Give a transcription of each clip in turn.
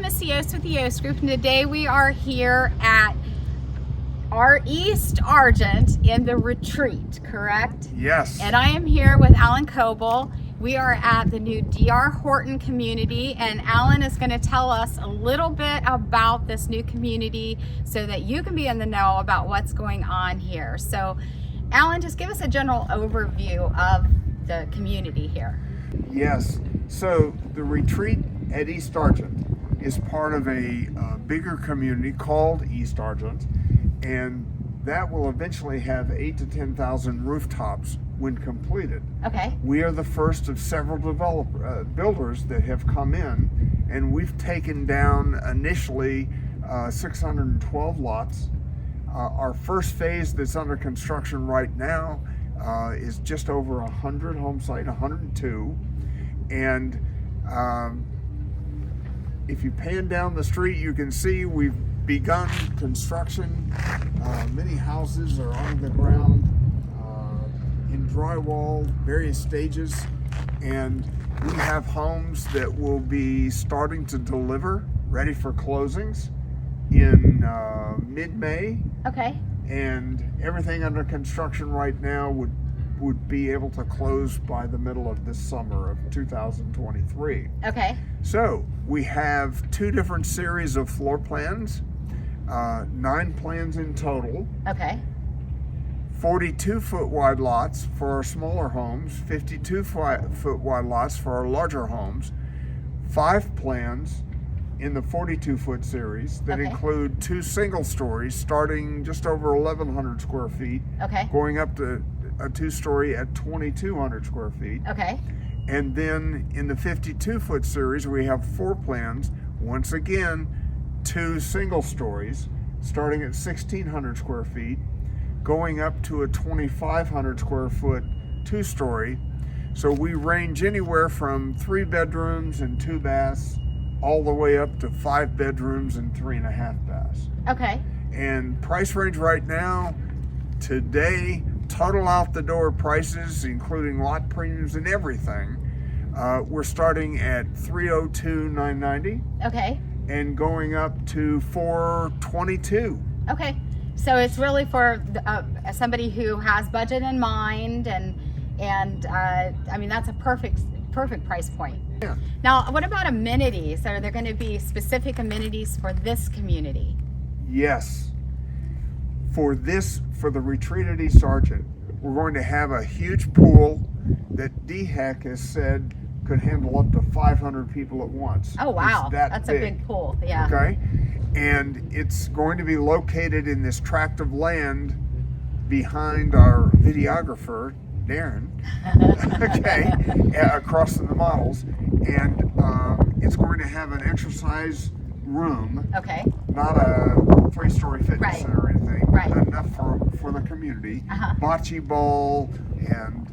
Missy Yost with the Yost Group, and today we are here at our East Argent in the retreat, correct? Yes. And I am here with Allan Cauble. We are at the new DR Horton community, and Allan is going to tell us a little bit about this new community so that you can be in the know about what's going on here. So, Allan, just give us a general overview of the community here. Yes. So the retreat at East Argent is part of a bigger community called East Argent, and that will eventually have 8,000 to 10,000 rooftops when completed. Okay. We are the first of several builders that have come in, and we've taken down initially 612 lots. Our first phase that's under construction right now is just over 100 home site, 102. And if you pan down the street, you can see we've begun construction. Many houses are on the ground in drywall, various stages, and we have homes that will be starting to deliver, ready for closings in mid-May. Okay. And everything under construction right now would be able to close by the middle of this summer of 2023. Okay. So we have two different series of floor plans, 9 plans in total. Okay. 42-foot wide lots for our smaller homes, 52-foot wide lots for our larger homes, 5 plans in the 42-foot series that Okay. include 2 single stories starting just over 1,100 square feet, Okay. going up to a 2-story at 2,200 square feet. Okay. And then in the 52-foot series, we have 4 plans, once again, 2 single stories starting at 1,600 square feet, going up to a 2,500 square foot 2-story. So we range anywhere from 3 bedrooms and 2 baths all the way up to 5 bedrooms and 3.5 baths. Okay. And price range right now, today, total out the door prices, including lot premiums and everything, we're starting at $302,990 Okay. and going up to $422. Okay. So it's really for somebody who has budget in mind, and I mean, that's a perfect price point. Yeah. Now, what about amenities? Are there going to be specific amenities for this community? Yes. For the retreat at East Argent, we're going to have a huge pool that DHEC has said could handle up to 500 people at once. Oh, wow. It's that That's big. a big pool. Yeah. Okay. And it's going to be located in this tract of land behind our videographer, Darren, okay, across from the models. And it's going to have an exercise room. Okay. Not a 3-story fitness Right. center or anything, Right. but enough for the community. Bocce ball and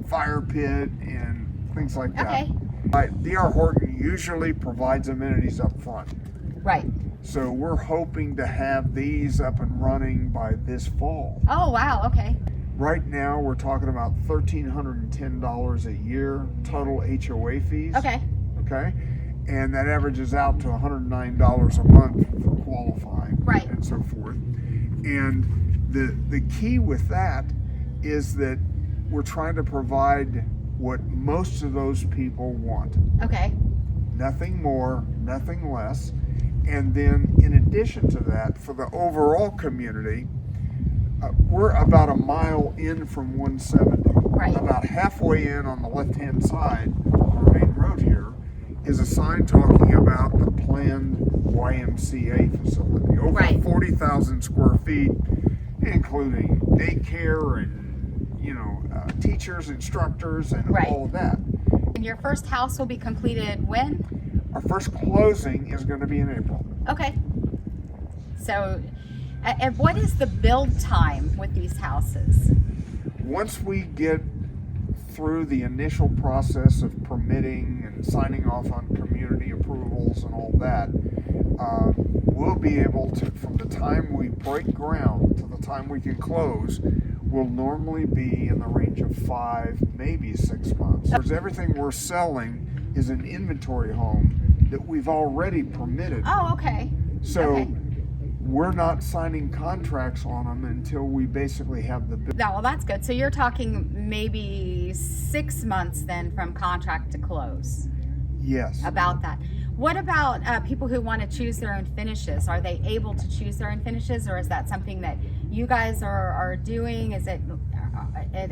fire pit and things like that. Okay. DR Horton usually provides amenities up front. Right. So we're hoping to have these up and running by this fall. Oh, wow. Okay. Right now we're talking about $1,310 a year total HOA fees. Okay. Okay. And that averages out to $109 a month for qualifying. Right. And so forth. And the key with that is that we're trying to provide what most of those people want. Okay. Nothing more, nothing less. And then in addition to that, for the overall community, we're about a mile in from 170. Right. About halfway in on the left-hand side of the main road here is a sign talking about the planned YMCA facility. Over Right. 40,000 square feet, including daycare and, teachers, instructors, and Right. all of that. And your first house will be completed when? Our first closing is going to be in April. Okay. So, and what is the build time with these houses? Once we get through the initial process of permitting and signing off on community approvals and all that, we'll be able to, from the time we break ground to the time we can close, will normally be in the range of 5, maybe 6 months. Because everything we're selling is an inventory home that we've already permitted. Oh, okay. So Okay. we're not signing contracts on them until we basically have the bill. Well, that's good. So you're talking maybe 6 months then from contract to close. Yes. About that. What about people who want to choose their own finishes? Are they able to choose their own finishes, or is that something that you guys are doing? Is it?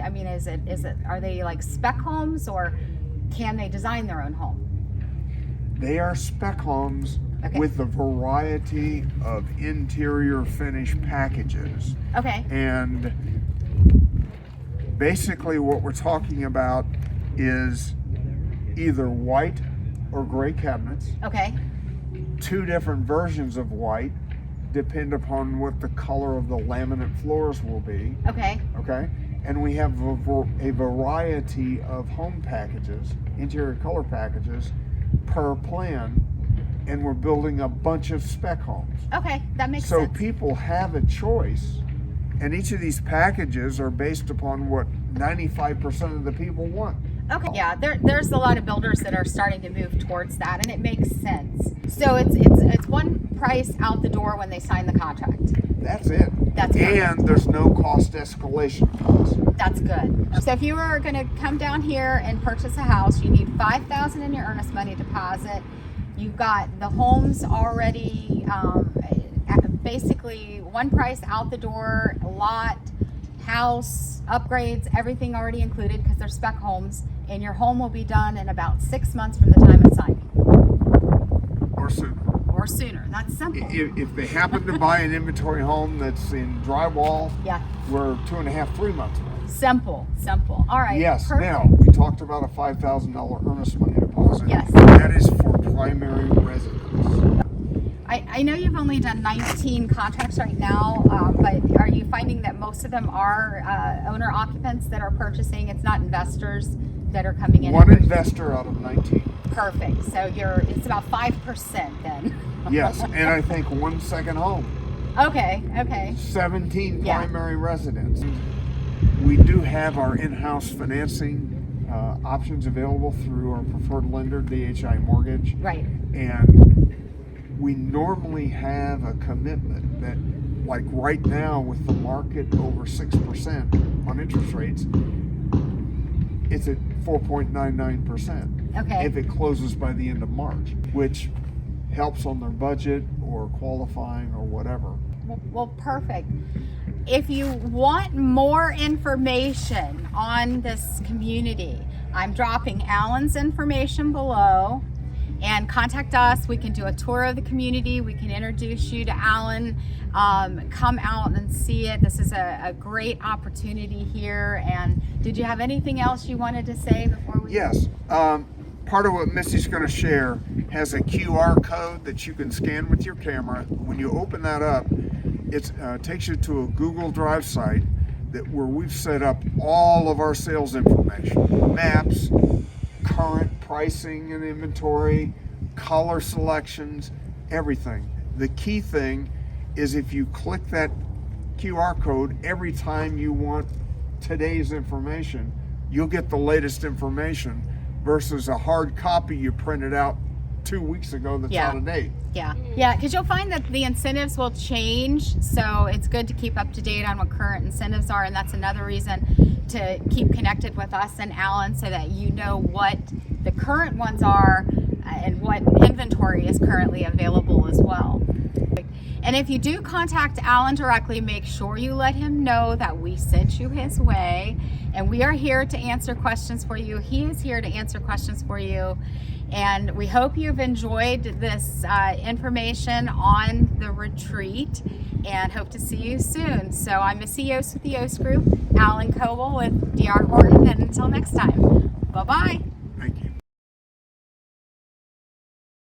I mean, is it? Are they like spec homes, or can they design their own home? They are spec homes Okay. with a variety of interior finish packages. Okay. And basically what we're talking about is either white or gray cabinets, Okay. 2 different versions of white, depend upon what the color of the laminate floors will be, Okay. okay? And we have a variety of home packages, interior color packages, per plan, and we're building a bunch of spec homes. Okay. That makes So sense. people have a choice, and each of these packages are based upon what 95% of the people want. Okay. Yeah, there's a lot of builders that are starting to move towards that, and it makes sense. So it's one price out the door when they sign the contract. That's it. That's perfect. And there's no cost escalation clause. That's good. So if you were going to come down here and purchase a house, you need $5,000 in your earnest money deposit. You've got the homes already, basically one price out the door, lot, house, upgrades, everything already included because they're spec homes, and your home will be done in about 6 months from the time of signing, Or sooner. or sooner. That's simple. If they happen to buy an inventory home that's in drywall, Yeah, we're 2.5, 3 months away. simple. All right. Yes. Perfect. Now we talked about a $5,000 earnest money deposit. Yes. That is for primary residence. I know you've only done 19 contracts right now, but are you finding that most of them are owner occupants that are purchasing? It's not investors that are coming in. One investor out of 19. Perfect. So it's about 5% then. Yes, and I think 1 second home. Okay. 17 Yeah. primary residents. We do have our in-house financing options available through our preferred lender, DHI Mortgage. Right. And we normally have a commitment that, like right now with the market over 6% on interest rates, it's at 4.99%. Okay. If it closes by the end of March, which helps on their budget or qualifying or whatever. Well, perfect. If you want more information on this community, I'm dropping Allan's information below, and contact us. We can do a tour of the community. We can introduce you to Allan. Come out and see it. This is a great opportunity here. And did you have anything else you wanted to say before we? Yes. Part of what Missy's going to share has a QR code that you can scan with your camera. When you open that up, it takes you to a Google Drive site where we've set up all of our sales information, maps, current pricing and inventory, color selections, everything. The key thing is if you click that QR code every time you want today's information, you'll get the latest information versus a hard copy you printed out 2 weeks ago that's out of date. Yeah, because you'll find that the incentives will change, so it's good to keep up to date on what current incentives are, and that's another reason to keep connected with us and Allan so that you know what the current ones are and what inventory is currently available as well. And if you do contact Allan directly, make sure you let him know that we sent you his way, and we are here to answer questions for you. He is here to answer questions for you. And we hope you've enjoyed this information on the retreat, and hope to see you soon. So I'm Missy Yost with the Yost Group, Allan Cauble with DR Horton, and until next time, bye-bye.